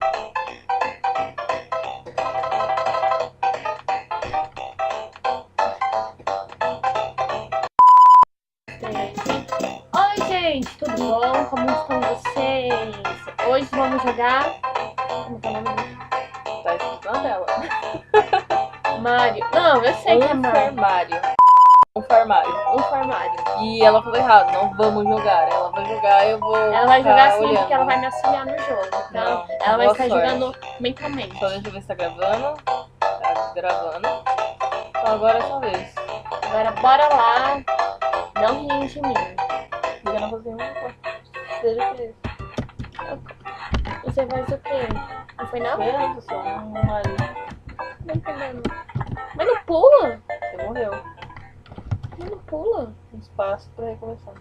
Oi, gente, tudo bom? Como estão vocês? Hoje vamos jogar... Como que é o nome disso? Tá escrito na tela. Mario. Não, eu sei que é Mario. Um farmário. Um farmário. E ela falou errado, não vamos jogar. Ela vai jogar, eu vou. Ela vai jogar assim olhando. porque ela vai me auxiliar no jogo. Então, Não, ela vai boa estar sorte. jogando mentalmente. Só deixa eu ver se tá gravando. Tá gravando. Então agora é sua vez. Agora, bora lá. Não rinha de mim. Liga na cozinha. Seja feliz. Você faz o quê? Não foi não? Esperando só, não Mario. Não entendendo. Mas não pula? Você morreu. Mas não pula? Um espaço pra recomeçar.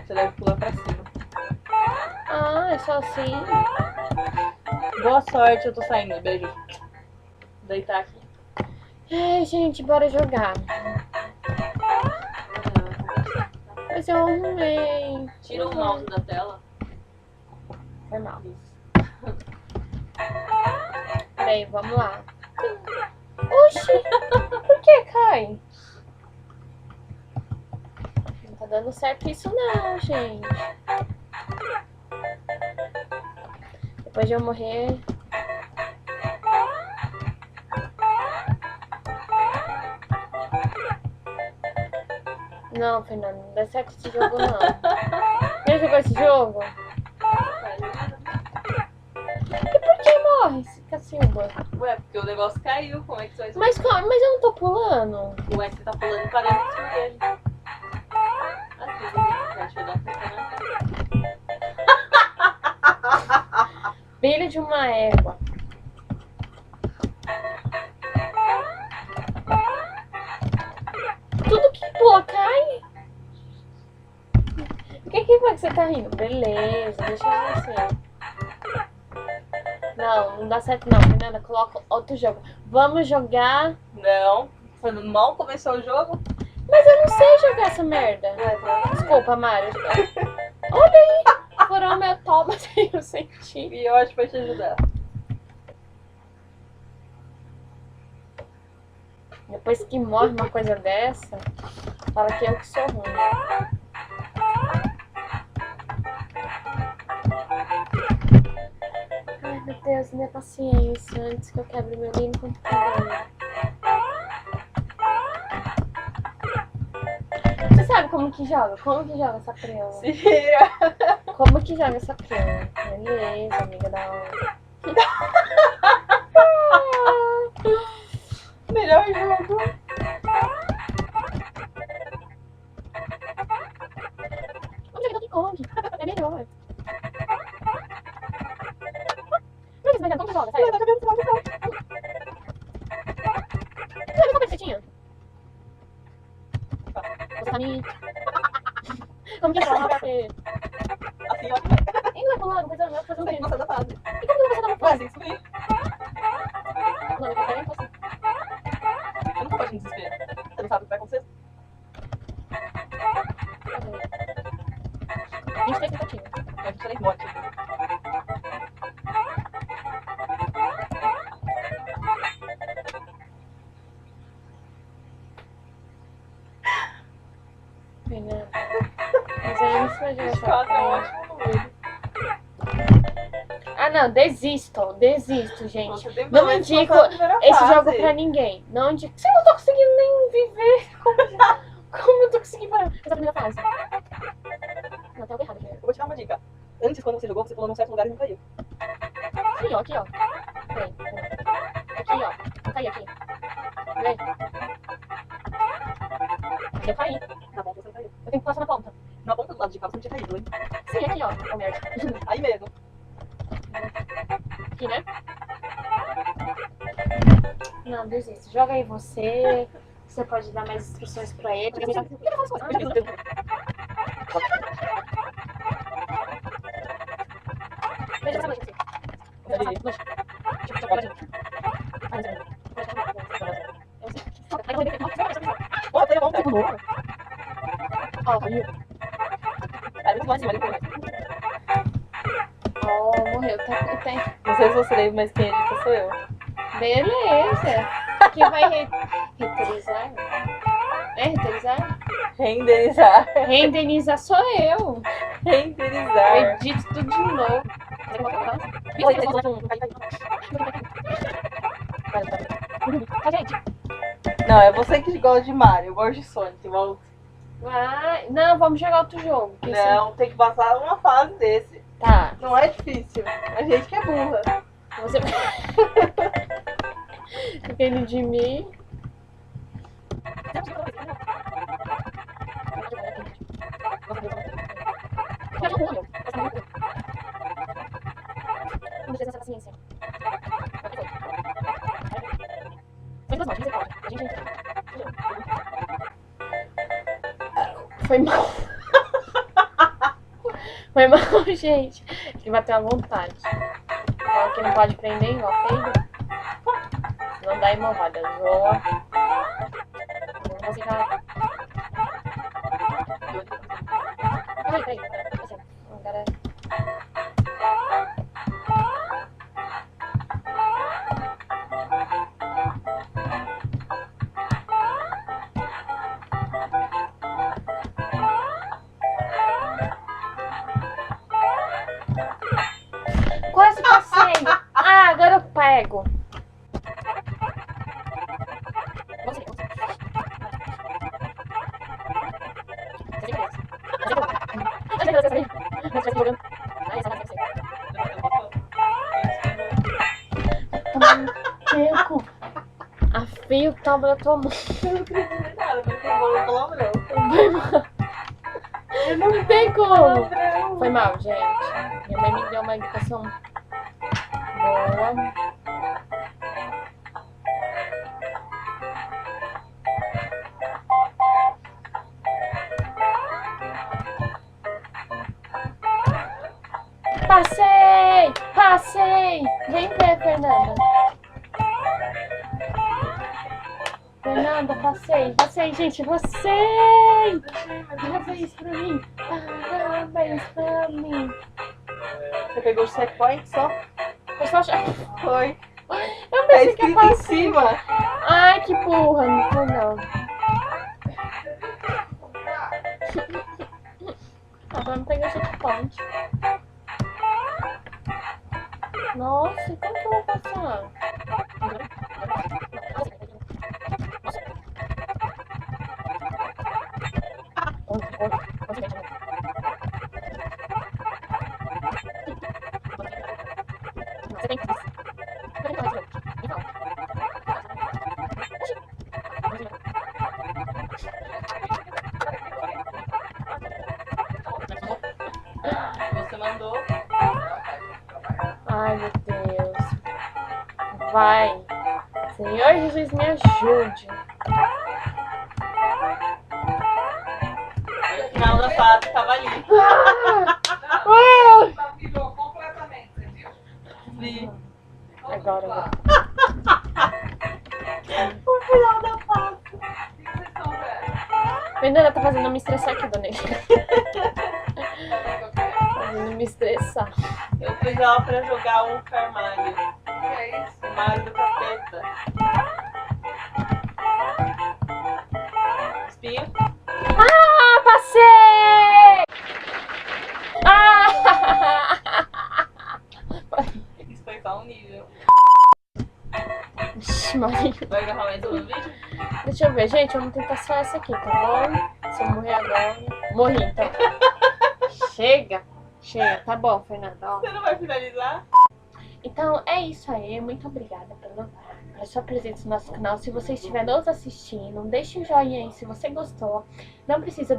Você deve pular pra cima. Ah, é só assim? Boa sorte, eu tô saindo. Beijo. Deitar aqui. Ai, gente, bora jogar. Mas eu arrumei. Tira o mouse da tela. Normal. Peraí, vamos lá. Oxi! Por que cai? Não tá dando certo isso não, gente. Depois de eu morrer... Não, Fernando, não dá certo esse jogo não. Já jogou esse jogo? E por que morre esse cacimba? Ué, porque o negócio caiu, como é que você vai Mas eu não tô pulando. Ué, você tá pulando para dentro do dele. Aqui, deixa eu dar um Filho de uma égua. Tudo que pula cai. O que foi que você tá rindo? Beleza, deixa eu ver assim. Não dá certo não, Fernanda. Coloca outro jogo. Vamos jogar... Não, quando mal começou o jogo. Mas eu não sei jogar essa merda. Desculpa, Mário. Olha aí. Furou meu toba sem eu sentir. E eu acho que vai te ajudar. Depois que morre uma coisa dessa, fala que eu que sou ruim. Ai, meu Deus, minha paciência, antes que eu quebre meu lindo computador. Você sabe como que joga? Como que joga essa prela? Se vira. Como que joga essa prela? Beleza, amiga da hora. Melhor jogo. Vamos jogar Donkey Kong. É melhor. Como que joga? Sério? Você viu como você tinha? Você tá me... Como que joga? Assim, ó. E não é pulando, coisa não, fazer o Tem quê? que passar da fase. E como que você tá no Vai, fase? tem que subir. Não, eu quero você. Você nunca pode me desespero. Você não sabe o que vai acontecer? 23 minutinhos. A gente nem morte. Fernanda. Mas aí você vai jogar essa 4 é um prela. ótimo número. Ah, não, desisto, gente. Você tem Não que indico passar a primeira esse fase. jogo pra ninguém. Não indico. Você não tô conseguindo nem viver. Como eu tô conseguindo parar essa primeira fase? Não, tem algo errado aqui. Eu vou te dar uma dica. Antes, quando você jogou, você pulou num certo lugar e não caiu. Sim, ó, aqui, ó. Peraí, aqui, ó. Eu caí aqui. Vê? Eu caí. Na ponta você não caiu. Eu tenho que passar na ponta. Na ponta do lado de cá você não tinha caído, hein? Sim, aqui, ó. Ô, merda. Aí mesmo. Aqui, né? Não, desisto. Joga aí você. Você pode dar mais instruções pra ele. Deixa eu Ó, morreu, tá com o tempo. Não sei se você lembra, mas quem edita sou eu. Beleza. Que vai retorizar? É retorizar? Renderizar. Renderizar sou eu. Renderizar. Eu edito tudo de novo. Não, é você que gosta de Mario, eu gosto de Sonic. Vai. Não, vamos jogar outro jogo. que esse- Não, tem que passar uma fase desse. Tá. Não é difícil. A gente que é burra. Você. Depende de mim. Foi mal. Foi mal, gente. Que bateu à vontade. Fala que não pode prender igual peido. Não dá hemorroida. Zoa. Você tá. Ai, peraí. Assim, agora. Quase passei. Ah, agora eu pego. Você. Tempo. Afio que tá na tua mão. Eu não queria dizer nada, mas eu vou palavrão. Foi mal. Eu não Tem como. palavrão. Foi mal, gente. Minha mãe me deu uma educação boa. Passei! Passei! Vem ver, Fernanda. Fernanda, passei. Passei, gente. Passei! Parabéns pra mim. Parabéns pra mim. Você pegou o checkpoint só? Eu só achava... Foi. Eu Tá pensei que ia escrito em passar. cima. Ai, que burra. Não foi não. Ah, vamos pegar o checkpoint. Nossa, como que eu vou passar? Você tem que... Você mandou. Ai, meu Deus. Vai. Senhor Jesus, me ajude. No final da fase tava ali. Virou completamente, você viu? Vi. Agora eu vou. No final da fase. O que vocês estão vendo? Fernanda tá fazendo eu me estressar aqui, dona Helena. O que Fazendo me estressar. Eu fiz ela pra jogar um Carmalho. é isso? O Mario do Capeta. Espinho. Ah, passei! Ah! Isso foi só um nível. Vixe, Maria. Vai gravar mais um vídeo? Deixa eu ver, gente. Vamos tentar só essa aqui, tá bom? Se eu morrer agora. Morri, então. Chega. Chega. Tá bom, Fernanda. Ó. Você não vai finalizar? Então é isso aí. Muito obrigada pela sua presença no nosso canal. Se você estiver nos assistindo, deixe um joinha aí se você gostou. Não precisa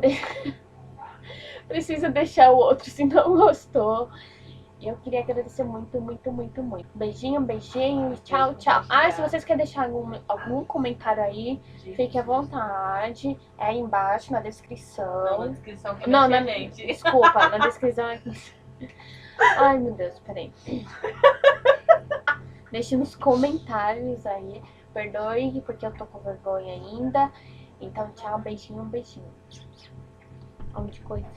precisa deixar o outro se não gostou. E eu queria agradecer muito, muito, muito, muito. Beijinho, beijinho. Tchau, tchau. Ah, se vocês querem deixar algum comentário aí, fique à vontade. É aí embaixo na Não, na descrição. descrição que Não, não, na, gente. desculpa, na descrição. Ai, meu Deus, peraí. Deixe nos comentários aí. Perdoe, porque eu tô com vergonha ainda. Então, tchau, beijinho, beijinho. Amo de coisa.